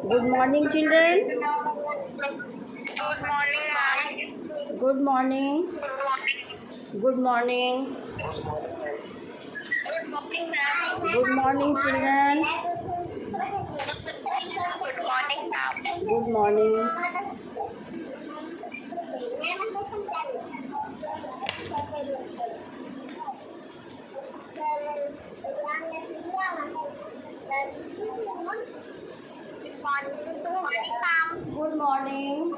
Good morning, children. Good morning, ma'am. Good morning. Good morning. Good morning, ma'am. Good morning, children. Good morning, ma'am. Good morning. Good morning.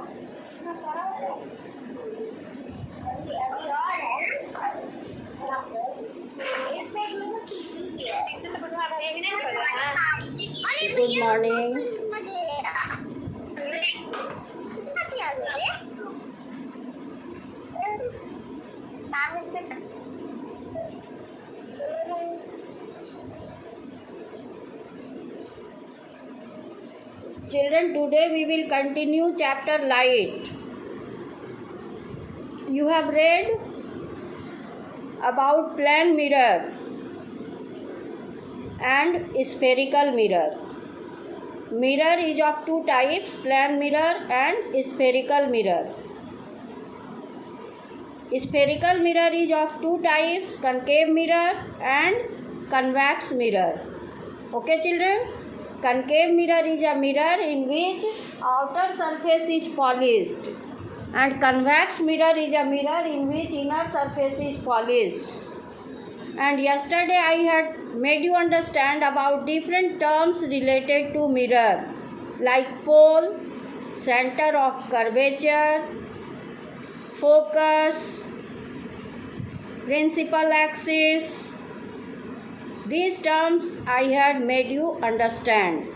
Good morning. Children, today we will continue chapter light. You have read about plane mirror and spherical mirror. Mirror is of two types, plane mirror and spherical mirror. Spherical mirror is of two types, concave mirror and convex mirror. Okay, children? Concave mirror is a mirror in which outer surface is polished, and convex mirror is a mirror in which inner surface is polished. And yesterday I had made you understand about different terms related to mirror, like pole, center of curvature, focus, principal axis. These terms I had made you understand.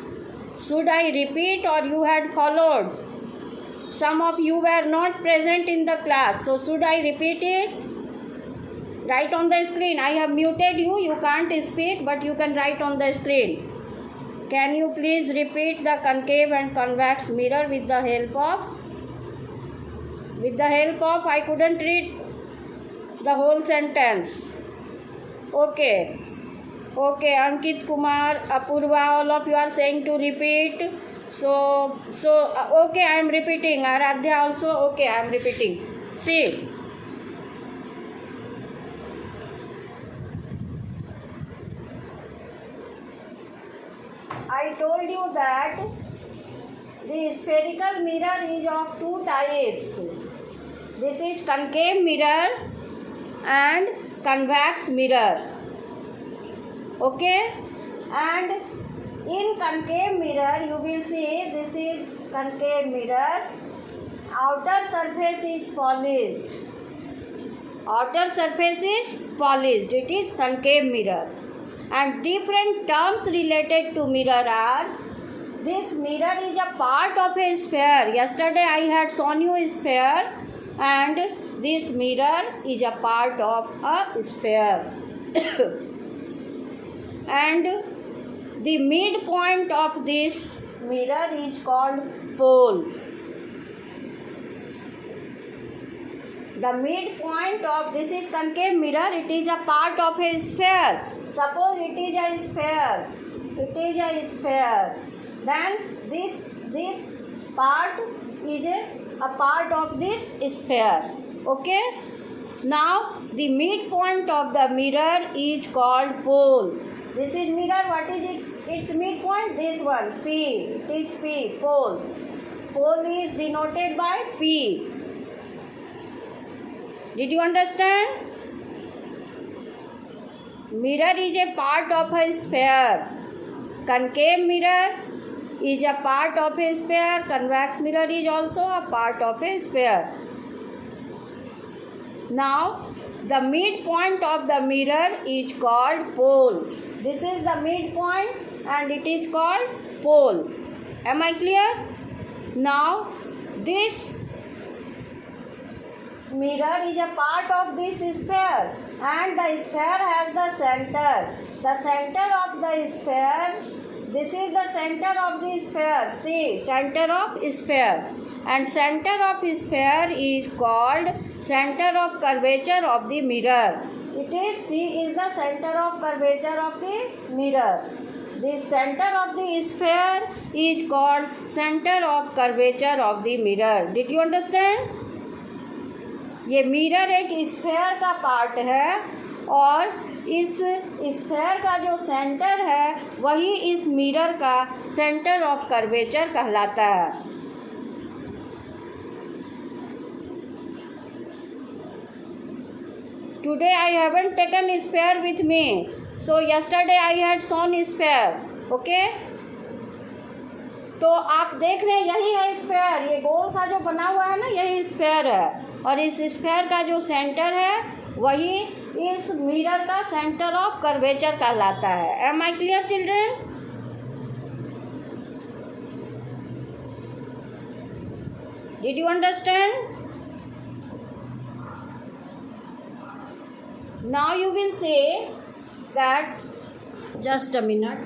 Should I repeat or you had followed? Some of you were not present in the class, so should I repeat it? Write on the screen. I have muted you. You can't speak, but you can write on the screen. Can you please repeat the concave and convex mirror with the help of I couldn't read the whole sentence. Okay, Ankit Kumar, Apurva, all of you are saying to repeat. So okay, I am repeating. Aradhya also, okay, I am repeating. See, I told you that the spherical mirror is of two types. This is concave mirror and convex mirror. Okay? And in concave mirror, you will see this is concave mirror. Outer surface is polished. It is concave mirror. And different terms related to mirror are, this mirror is a part of a sphere. Yesterday I had shown you a sphere, and this mirror is a part of a sphere. And the midpoint of this mirror is called pole. The midpoint of this is concave mirror. It is a part of a sphere. Suppose it is a sphere. Then this part is a part of this sphere. Okay. Now the midpoint of the mirror is called pole. This is mirror. What is it? Its midpoint. This one, P. It is P. Pole. Pole is denoted by P. Did you understand? Mirror is a part of a sphere. Concave mirror is a part of a sphere. Convex mirror is also a part of a sphere. Now, the midpoint of the mirror is called pole. This is the midpoint and it is called pole. Am I clear? Now, this mirror is a part of this sphere, and the sphere has the center. The center of the sphere, this is the center of the sphere. See, center of sphere. And center of sphere is called center of curvature of the mirror. It is, C is the center of curvature of the mirror. The center of the sphere is called center of curvature of the mirror. Did you understand? ये mirror एक sphere का part है और इस sphere का जो centre है वही इस मिरर का सेंटर ऑफ कर्वेचर कहलाता है. Today I haven't taken sphere with me. So yesterday I had shown sphere. Okay? तो आप देख रहे हैं यही है स्फेयर. ये गोल सा जो बना हुआ है ना यही स्फेयर है और इस स्फेयर का जो सेंटर है वही इस मिरर का सेंटर ऑफ कर्वेचर कहलाता है. Am I clear children? Did you understand? Now you will say that, just a minute.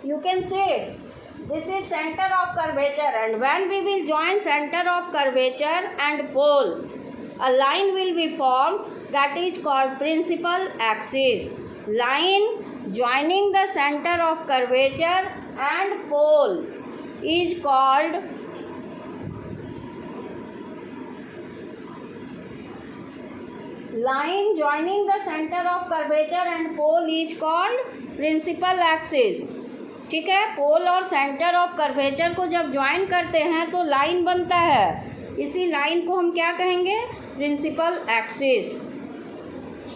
You can say this is center of curvature, and when we will join center of curvature and pole, a line will be formed that is called principal axis. Line joining the center of curvature and pole is called principal axis. ठीक है, पोल और centre of curvature को जब join करते हैं तो line बनता है. इसी लाइन को हम क्या कहेंगे? Principal axis.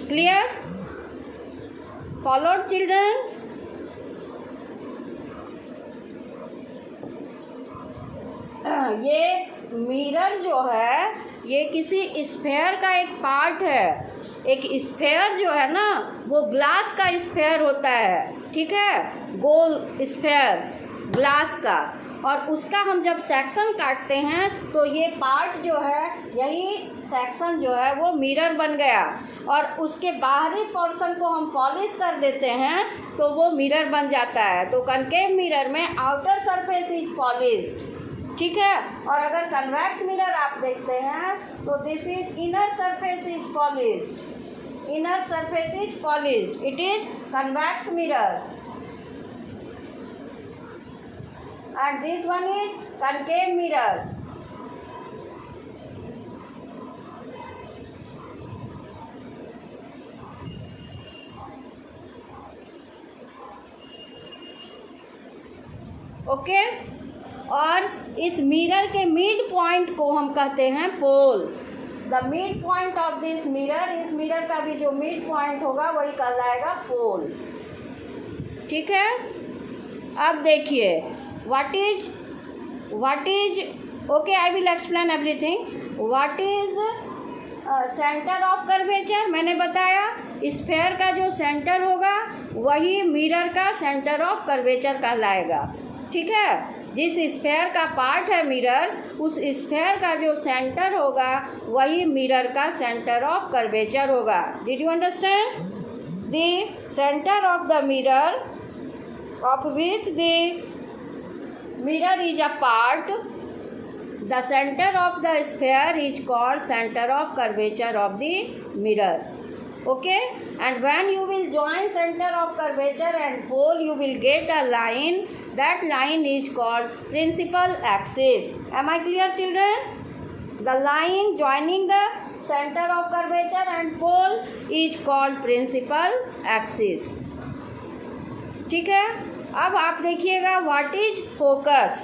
Clear? Followed children? ये मिरर जो है ये किसी स्फेयर का एक पार्ट है. एक स्फेयर जो है ना वो ग्लास का स्फेयर होता है. ठीक है, गोल स्फेयर ग्लास का, और उसका हम जब सेक्शन काटते हैं तो ये पार्ट जो है यही सेक्शन जो है वो मिरर बन गया और उसके बाहरी पोर्शन को हम पॉलिश कर देते हैं तो वो मिरर बन जाता है. तो कनकेव मिरर में आउटर सरफेस इज पॉलिश्ड. ठीक है, और अगर कन्वेक्स मिरर आप देखते हैं तो this is inner surface is polished. Inner surface is polished. It is convex mirror. And this one is concave mirror. Okay, और इस मिरर के मिड पॉइंट को हम कहते हैं pole. The mid point of this mirror, इस mirror का भी जो मिड पॉइंट होगा वही कहलाएगा पोल. ठीक है, अब देखिए what is okay, I will explain everything. What is centre of curvature? मैंने बताया स्फेयर का जो सेंटर होगा वही मिरर का सेंटर ऑफ कर्वेचर कहलाएगा. ठीक है, जिस स्फेयर का पार्ट है मिरर उस स्फेयर का जो सेंटर होगा वही मिरर का सेंटर ऑफ कर्वेचर होगा. Did you understand? The centre of the mirror of which the mirror is a part, the center of the sphere is called center of curvature of the mirror. Okay, and when you will join center of curvature and pole you will get a line. That line is called principal axis. Am I clear children? The line joining the center of curvature and pole is called principal axis. ठीक है, अब आप देखिएगा what is focus.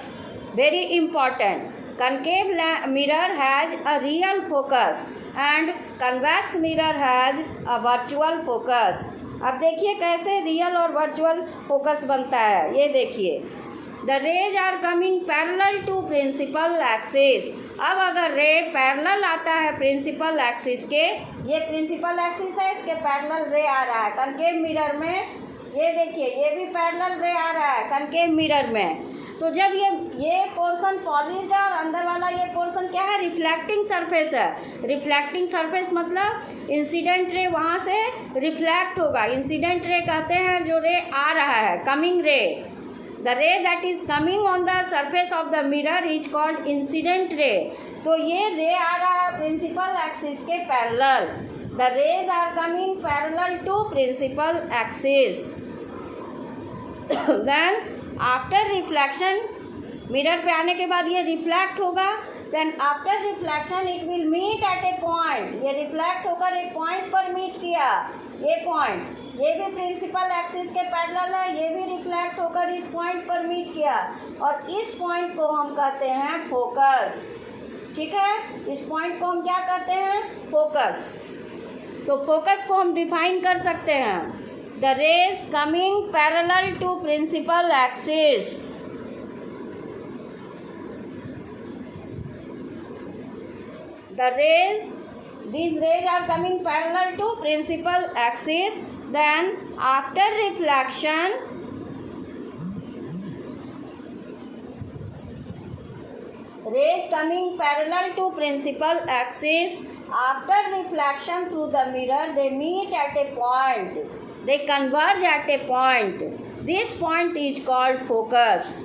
Very important. Concave mirror has a real focus and convex mirror has a virtual focus. अब देखिए कैसे real और virtual focus बनता है. ये देखिए, the rays are coming parallel to principal axis. अब अगर रे पैरेलल आता है प्रिंसिपल एक्सिस के, ये प्रिंसिपल एक्सिस है, इसके पैरेलल रे आ रहा है. कनकेव मिरर में ये देखिए ये भी पैरेलल रे आ रहा है कनकेव मिरर में. तो जब ये पोर्शन पॉलिश्ड है और अंदर वाला ये पोर्शन क्या है, रिफ्लेक्टिंग सरफेस है। रिफ्लेक्टिंग सरफेस मतलब इंसिडेंट रे वहाँ से रिफ्लेक्ट होगा। इंसिडेंट रे कहते हैं जो रे आ रहा है, coming ray. The ray that is coming on the surface of the mirror is called incident ray. तो ये रे आ रहा है प्रिंसिपल एक्सिस के parallel. The rays are coming parallel to principal axis. Then after reflection, mirror पे आने के बाद ये रिफ्लेक्ट होगा। Then after reflection it will meet at a point. ये रिफ्लेक्ट होकर एक पॉइंट पर मीट किया। ये पॉइंट, ये भी प्रिंसिपल एक्सिस के पैरेलल है, ये भी रिफ्लेक्ट होकर इस पॉइंट पर मीट किया और इस पॉइंट को हम कहते हैं फोकस। ठीक है, इस पॉइंट को हम क्या कहते हैं, फोकस। तो फोकस को हम डिफाइन कर सकते हैं, the rays coming parallel to principal axis. The rays, these rays are coming parallel to principal axis. Then after reflection, rays coming parallel to principal axis, after reflection through the mirror, they meet at a point. They converge at a point. This point is called focus.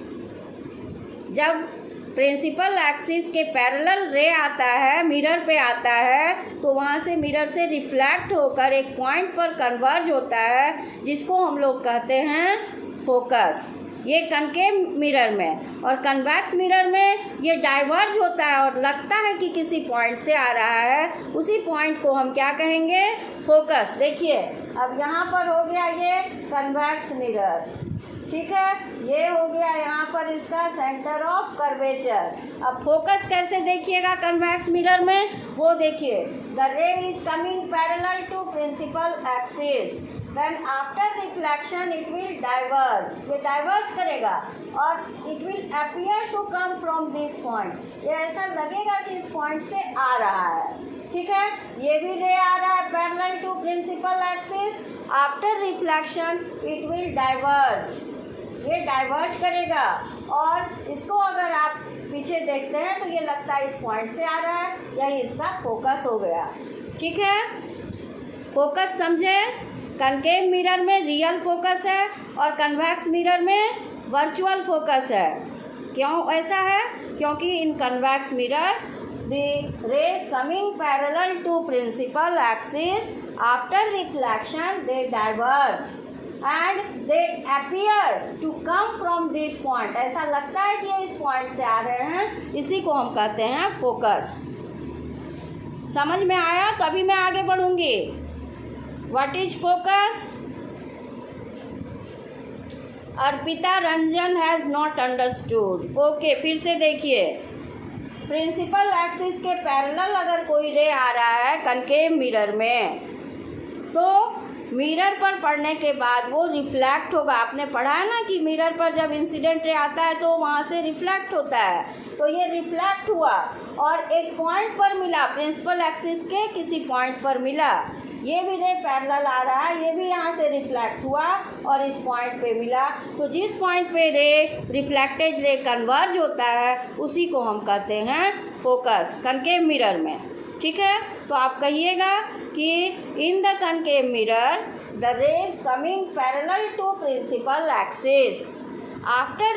जब principal axis के parallel रे आता है, mirror पे आता है, तो वहाँ से मिरर से रिफ्लेक्ट होकर एक पॉइंट पर कन्वर्ज होता है, जिसको हम लोग कहते हैं फोकस। ये कनकेव मिरर में, और कन्वेक्स मिरर में ये डाइवर्ज होता है और लगता है कि किसी पॉइंट से आ रहा है। उसी पॉइंट को हम क्या कहेंगे, फोकस। देखिए अब यहाँ पर हो गया ये कन्वेक्स मिरर, ठीक है, ये हो गया यहाँ पर इसका सेंटर ऑफ कर्वेचर। अब फोकस कैसे देखिएगा कन्वेक्स मिरर में, वो देखिए, the ray is coming parallel to principal axis, then after reflection it will diverge. ये डाइवर्ज करेगा और it will appear to come from this point. ये ऐसा लगेगा कि इस पॉइंट से आ रहा है, ठीक है। ये भी रे आ रहा है parallel to principal axis, after reflection it will diverge. ये डाइवर्ज करेगा और इसको अगर आप पीछे देखते हैं तो ये लगता है इस पॉइंट से आ रहा है, यही इसका फोकस हो गया, ठीक है। फोकस समझे, कनकेव मिरर में रियल फोकस है और कन्वेक्स मिरर में वर्चुअल फोकस है। क्यों ऐसा है, क्योंकि in convex mirror the rays coming parallel to principal axis, after reflection they diverge and they appear to come from this point। ऐसा लगता है कि ये इस पॉइंट से आ रहे हैं, इसी को हम कहते हैं फोकस। समझ में आया? तो अभी मैं आगे बढ़ूंगी। What is focus? Arpita Ranjan has not understood. Okay, फिर से देखिए, प्रिंसिपल एक्सिस के पैरेलल अगर कोई रे आ रहा है कनकेव मिरर में, तो मिरर पर पड़ने के बाद वो रिफ्लेक्ट होगा। आपने पढ़ा है ना कि मिरर पर जब इंसिडेंट रे आता है तो वहाँ से रिफ्लेक्ट होता है। तो ये रिफ्लेक्ट हुआ और एक पॉइंट पर मिला, प्रिंसिपल एक्सिस के किसी पॉइंट पर मिला। ये भी रे पैरेलल आ रहा है, ये भी यहाँ से रिफ्लेक्ट हुआ और इस पॉइंट पे मिला। तो जिस पॉइंट पे रे रिफ्लेक्टेड रे कन्वर्ज होता है उसी को हम कहते हैं फोकस कनकेव मिरर में, ठीक है। तो आप कहिएगा कि in the concave mirror the rays coming parallel to principal axis, after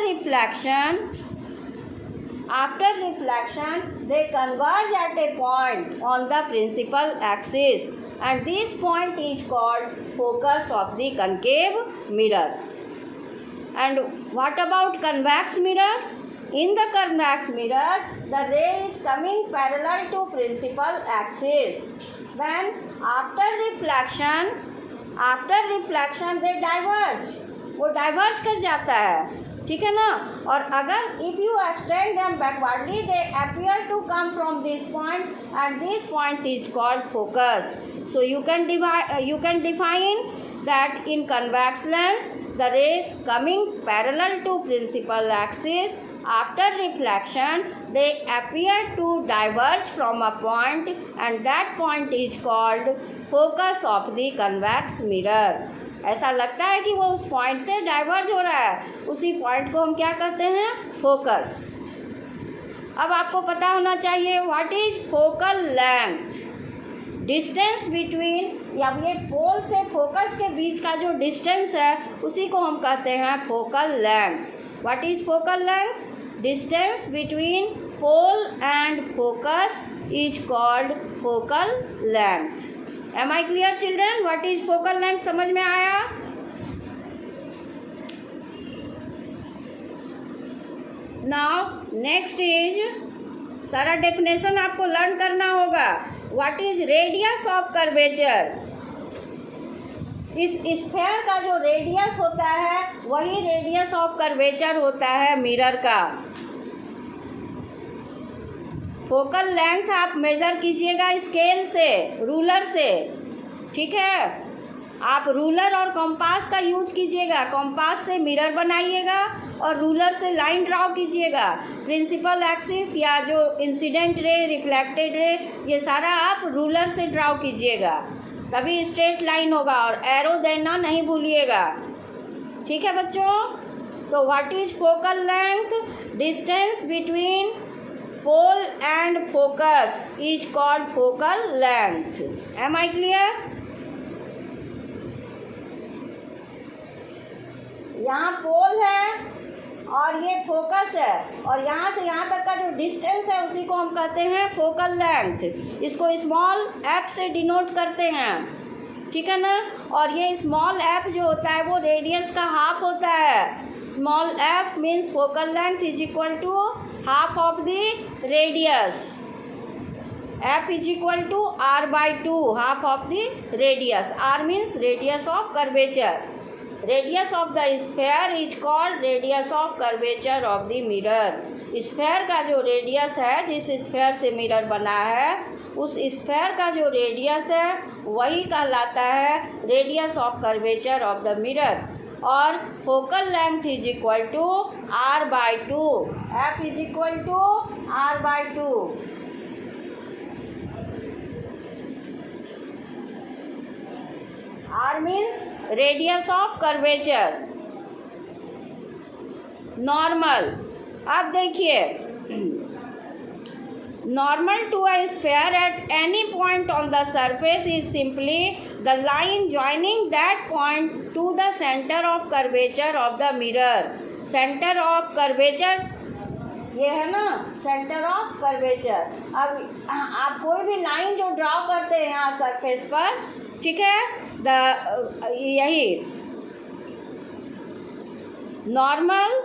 reflection they converge at a point on the principal axis and this point is called focus of the concave mirror. And what about convex mirror? In the convex mirror, the ray is coming parallel to principal axis. Then after reflection they diverge. वो diverge कर जाता है, ठीक है ना। और अगर if you extend them backwardly, they appear to come from this point, and this point is called focus. So you can define that in convex lens, the rays coming parallel to principal axis, after reflection they appear to diverge from a point, and that point is called focus of the convex mirror. ऐसा लगता है कि वो उस point से diverge हो रहा है, उसी पॉइंट को हम क्या कहते हैं? फोकस। अब आपको पता होना चाहिए what is focal length. Distance between, या ये पोल से फोकस के बीच का जो डिस्टेंस है उसी को हम कहते हैं focal length. What is focal length? Distance between pole and focus is called focal length. Am I clear children? What is focal length समझ में आया? नाउ नेक्स्ट इज, सारा डेफिनेशन आपको लर्न करना होगा। What is radius of curvature? इस sphere का जो रेडियस होता है वही रेडियस ऑफ कर्वेचर होता है मिरर का। फोकल लेंथ आप मेजर कीजिएगा स्केल से, रूलर से, ठीक है? आप रूलर और कंपास का यूज कीजिएगा। कंपास से मिरर बनाइएगा और रूलर से लाइन ड्रॉ कीजिएगा। प्रिंसिपल एक्सिस या जो इंसिडेंट रे, रिफ्लेक्टेड रे, ये सारा आप रूलर से ड्रॉ कीजिएगा, तभी स्ट्रेट लाइन होगा। और एरो देना नहीं भूलिएगा, ठीक है बच्चों? तो what is focal length? Distance between pole and focus is called focal length. Am I clear? यहाँ पोल है और ये फोकस है, और यहाँ से यहाँ तक का जो डिस्टेंस है उसी को हम कहते हैं फोकल लेंथ। इसको स्मॉल एफ से डिनोट करते हैं, ठीक है ना? और ये स्मॉल एफ जो होता है वो रेडियस का हाफ होता है। Small F means focal length is equal to half of the radius. F is equal to R by two, half of the radius. R means radius of curvature. Radius of the sphere is called radius of curvature of the mirror. Sphere का जो radius है, जिस sphere से mirror बना है, उस sphere का जो रेडियस है वही कहलाता है radius of curvature of the mirror. और focal length is equal to R by two. F is equal to R by two. R means radius of curvature. Normal, अब देखिए, normal to a sphere at any point on the surface is simply the line joining that point to the center of curvature of the mirror. Center of curvature ये है ना, centre of curvature. अब आप कोई भी line जो draw करते हैं यहाँ सरफेस पर, ठीक है, यही normal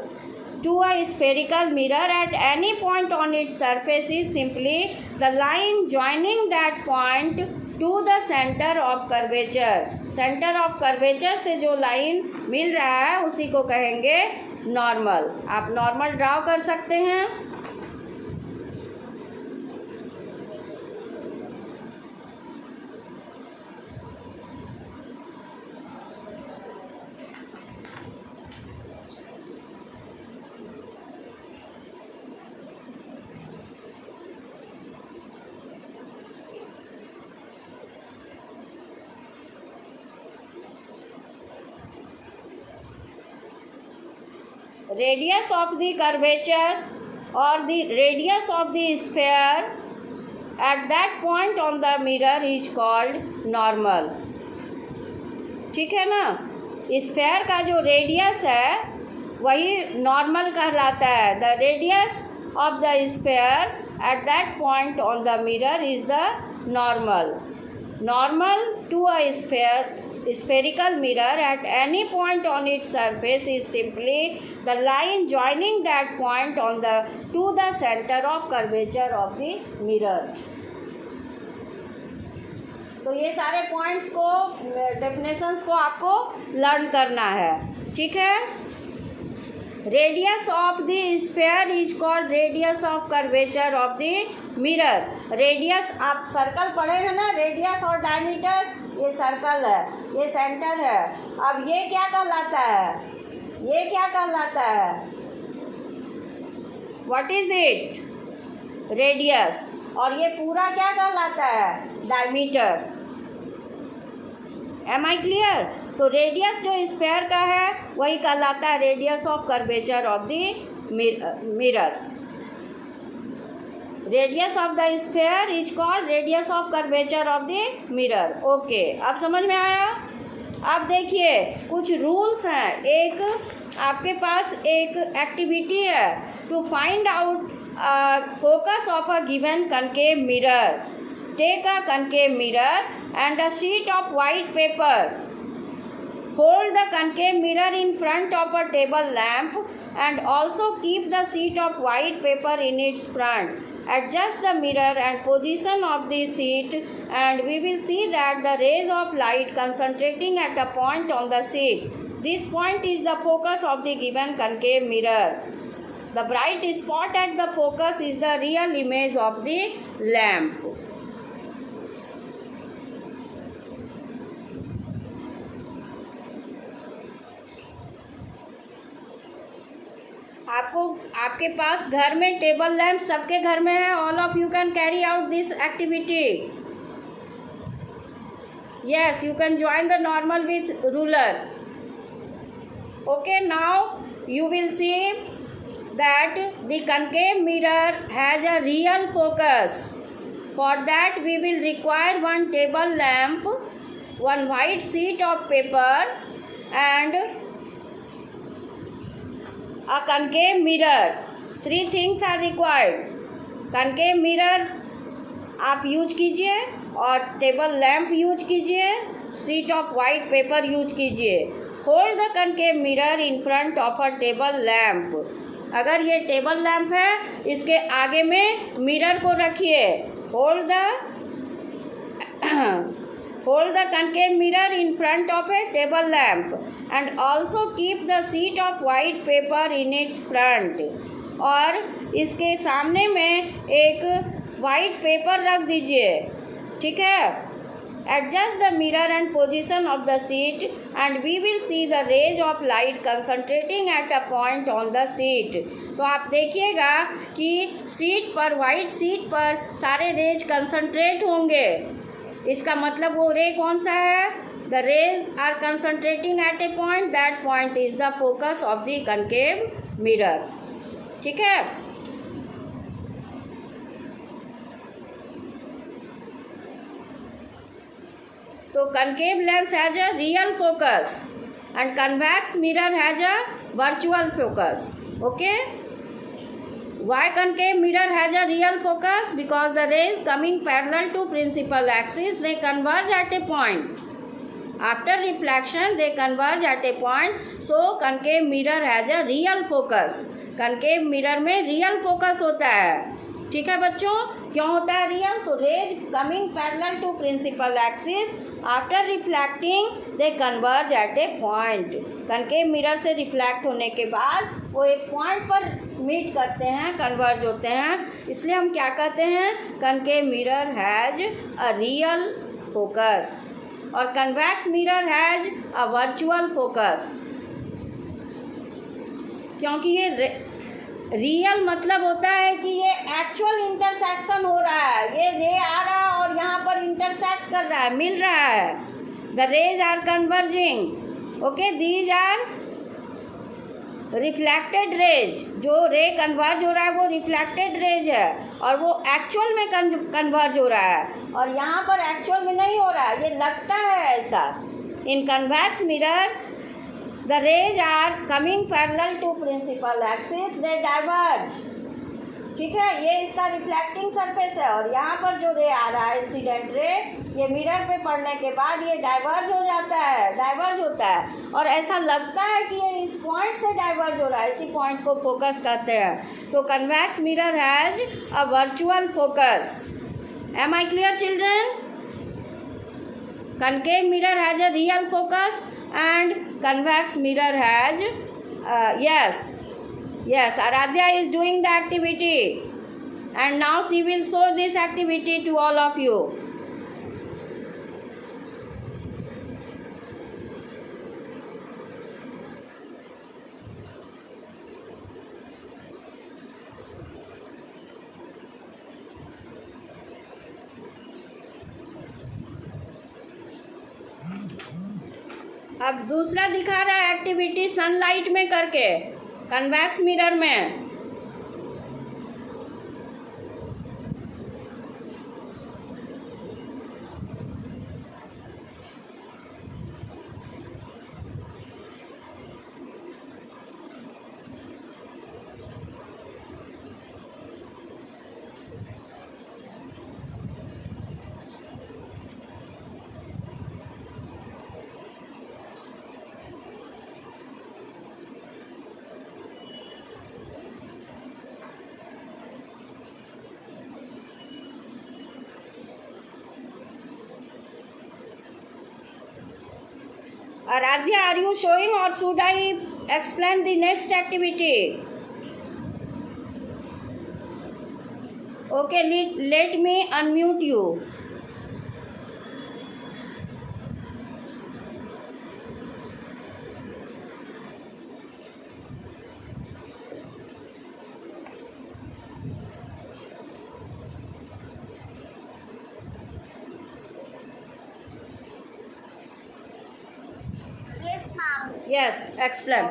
to a spherical mirror at any point on its surface is simply the line joining that point to the center of curvature. Center of curvature से जो लाइन मिल रहा है उसी को कहेंगे नॉर्मल। आप नॉर्मल ड्रॉ कर सकते हैं। Radius of the curvature or the radius of the sphere at that point on the mirror is called normal. ठीक है ना? स्फेयर का जो रेडियस है वही नॉर्मल कहलाता है। The radius of the sphere at that point on the mirror is the normal. Normal to a spherical mirror at any point on its surface is simply the line joining that point on the to the center of curvature of the mirror. तो ये सारे points को, definitions को आपको learn करना है, ठीक है? Radius of the sphere is called radius of curvature of the mirror. Radius, आप सर्कल पढ़े हैं ना, रेडियस और डायमीटर, ये सर्कल है, ये सेंटर है। अब ये क्या कहलाता है? ये क्या कहलाता है? What is it? रेडियस। और ये पूरा क्या कहलाता है? डायमीटर। Am I clear? तो रेडियस जो स्फेयर का है वही कहलाता है radius of curvature of the mirror. Radius of the sphere is called radius of curvature of the mirror. Okay, अब समझ में आया? अब देखिए कुछ रूल्स हैं। एक आपके पास एक एक्टिविटी है to find out focus of a given concave mirror. Take a concave mirror and a sheet of white paper. Hold the concave mirror in front of a table lamp and also keep the sheet of white paper in its front. Adjust the mirror and position of the sheet and we will see that the rays of light concentrating at a point on the sheet. This point is the focus of the given concave mirror. The bright spot at the focus is the real image of the lamp. आपको आपके पास घर में table lamp सबके घर में है। All of you can carry out this activity. Yes, you can join the normal with ruler. Okay, now you will see that the concave mirror has a real focus. For that we will require one table lamp, one white sheet of paper and a concave mirror. Three things are required. concave mirror आप use कीजिए और table lamp use कीजिए, sheet of white paper use कीजिए। Hold the concave mirror in front of a table lamp. अगर ये table lamp है इसके आगे में मिरर को रखिए। Hold the concave mirror in front of a table lamp and also keep the sheet of white paper in its front. और इसके सामने में एक वाइट पेपर रख दीजिए, ठीक है। Adjust the mirror and position of the sheet and we will see the rays of light concentrating at a point on the sheet. तो आप देखिएगा कि शीट पर, वाइट शीट पर सारे रेज कंसंट्रेट होंगे। इसका मतलब वो रे कौन सा है? The rays are concentrating at a point. That point is the focus of the concave mirror. ठीक है। तो concave lens has a real focus and convex mirror has a virtual focus. Okay? Why concave mirror has a real focus? Because the rays coming parallel to principal axis, they converge at a point. After reflection, they converge at a point. So concave mirror has a real focus. concave mirror में real focus होता है। ठीक है बच्चों, क्यों होता है real? तो rays coming parallel to principal axis, after reflecting they converge at a point. Concave mirror से रिफ्लैक्ट होने के बाद वो एक पॉइंट पर मीट करते हैं, कन्वर्ज होते हैं। इसलिए हम क्या कहते हैं? Concave mirror has a real focus और convex mirror has a virtual focus. क्योंकि ये रियल मतलब होता है कि ये एक्चुअल इंटरसेक्शन हो रहा है, ये रे आ रहा है और यहाँ पर इंटरसेक्ट कर रहा है, मिल रहा है। The rays are converging. Okay, these are reflected rays. जो रे कन्वर्ज हो रहा है वो रिफ्लेक्टेड रेज है और वो एक्चुअल में कन्वर्ज हो रहा है और यहाँ पर एक्चुअल में नहीं हो रहा है, ये लगता है ऐसा। In convex mirror the rays are coming parallel to principal axis, they diverge। ठीक है, ये इसका रिफ्लेक्टिंग सरफेस है और यहाँ पर जो रे आ रहा है इंसिडेंट रे, ये मिरर पे पड़ने के बाद ये डाइवर्ज हो जाता है, डाइवर्ज होता है और ऐसा लगता है कि ये इस पॉइंट से डाइवर्ज हो रहा है, इसी पॉइंट को फोकस कहते हैं। तो convex mirror has a virtual focus. Am I clear children? Concave mirror has a real focus and convex mirror has yes, Aradhya is doing the activity and now she will show this activity to all of you. अब दूसरा दिखा रहा है activity sunlight में करके, convex mirror में। Aradhya, are you showing or should I explain the next activity? Okay, let me unmute you. Yes, ma'am. Yes, explain.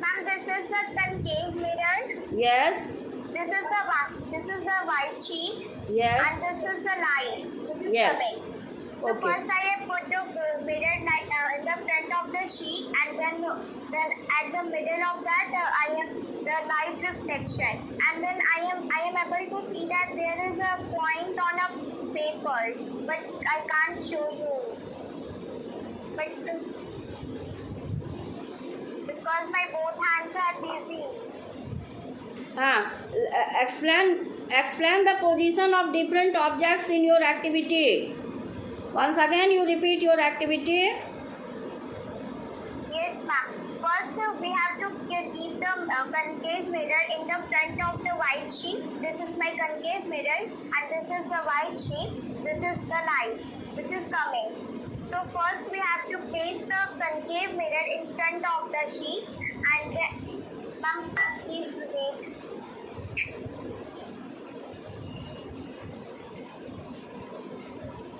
Ma'am, this is the concave mirror. Yes, This is the white sheet. yes, And this is the light. Which is Yes. coming. So Okay. first I have put the mirror light in the front of the sheet, and then at the middle of that I have the light reflection, and then I am able to see that there is a point on a paper, but I can't show you. But because my both hands are busy. explain the position of different objects in your activity. Once again, you repeat your activity. Yes, ma'am. First, we have to keep the concave mirror in the front of the white sheet. This is my concave mirror, and this is the white sheet. This is the light, which is coming. So first, we have to place the concave mirror in front of the sheet, and then, ma'am, please wait.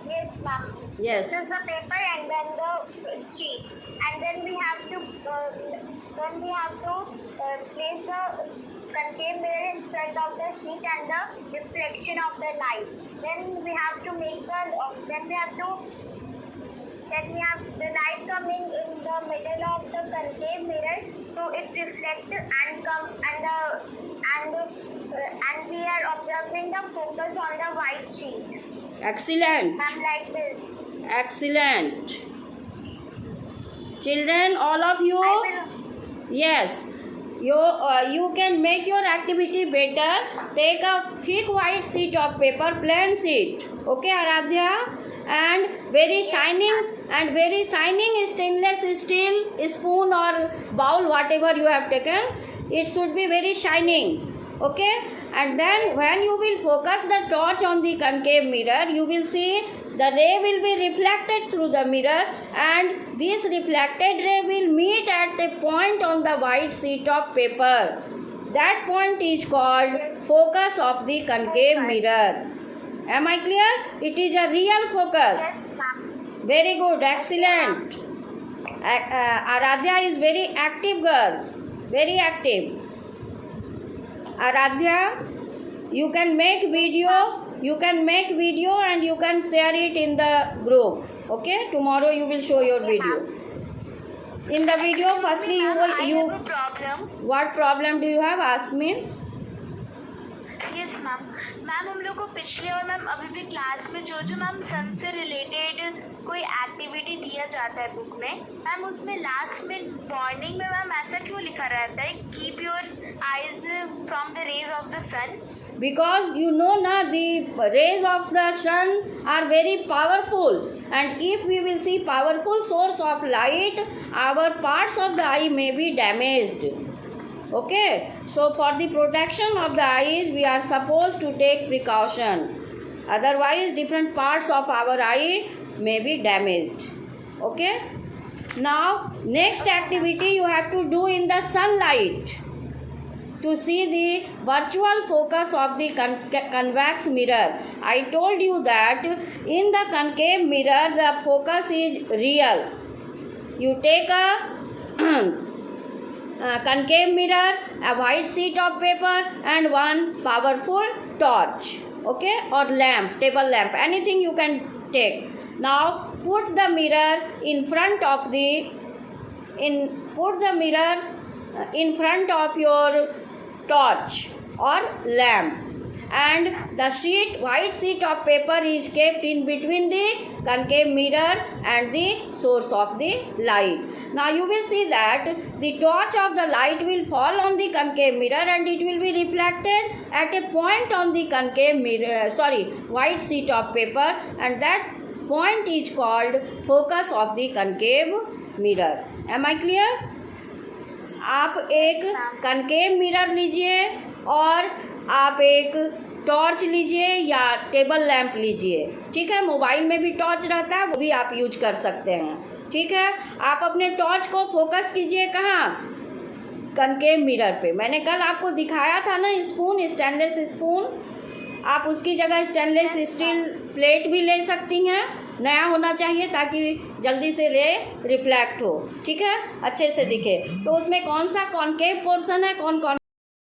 Yes, ma'am. Yes. This is the paper and then the sheet, and then we have to place the concave mirror in front of the sheet and the reflection of the light. Then we have to make then we have the light coming in the middle of the concave mirror, so it reflects and we are observing the focus on the white sheet. Excellent. Ma'am, like this. Excellent. Children, all of you. I Yes. You can make your activity better. Take a thick white sheet of paper, plain sheet. Okay, Aradhya? And very shining stainless steel spoon or bowl, whatever you have taken. It should be very shining. Okay, and then when you will focus the torch on the concave mirror, you will see the ray will be reflected through the mirror, and this reflected ray will meet at a point on the white sheet of paper. That point is called focus of the concave mirror. Am I clear? It is a real focus. Yes, ma'am. Very good, excellent. Aradhya is very active girl, very active. Aradhya, you can make video and you can share it in the group. Okay, tomorrow you will show your video. In the video, firstly I have a problem. what problem do you have? Ask me. Yes ma'am हम लोग को पिछले और ma'am अभी भी class में जो ma'am सन से रिलेटेड कोई एक्टिविटी दिया जाता है बुक में मैम, उसमें लास्ट में वार्निंग में मैम ऐसा क्यों लिखा रहता है, keep your eyes from the rays of the sun? Because you know na, the rays of the sun are very powerful, and if we will see powerful source of light, our parts of the eye may be damaged. Okay, so for the protection of the eyes, we are supposed to take precaution. Otherwise, different parts of our eye may be damaged. Okay, now next activity you have to do in the sunlight to see the virtual focus of the convex mirror. I told you that in the concave mirror the focus is real. you take a concave mirror, a white sheet of paper and one powerful torch, okay, or lamp, table lamp, anything you can take. Now put the mirror in front of your torch or lamp, and the white sheet of paper is kept in between the concave mirror and the source of the light. Now you will see that the torch of the light will fall on the concave mirror and it will be reflected at a point on the white sheet of paper, and that point is called focus of the concave mirror. Am I clear? आप एक concave mirror लीजिए और आप एक torch लीजिए या table lamp लीजिए, ठीक है। मोबाइल में भी टॉर्च रहता है, वो भी आप यूज कर सकते हैं, ठीक है। आप अपने टॉर्च को फोकस कीजिए कहाँ, कनकेव मिरर पे। मैंने कल आपको दिखाया था ना स्पून, स्टेनलेस स्पून, आप उसकी जगह स्टेनलेस स्टील प्लेट भी ले सकती हैं, नया होना चाहिए ताकि जल्दी से रे रिफ्लेक्ट हो, ठीक है, अच्छे से दिखे। तो उसमें कौन सा कॉनकेव पोर्शन है, कौन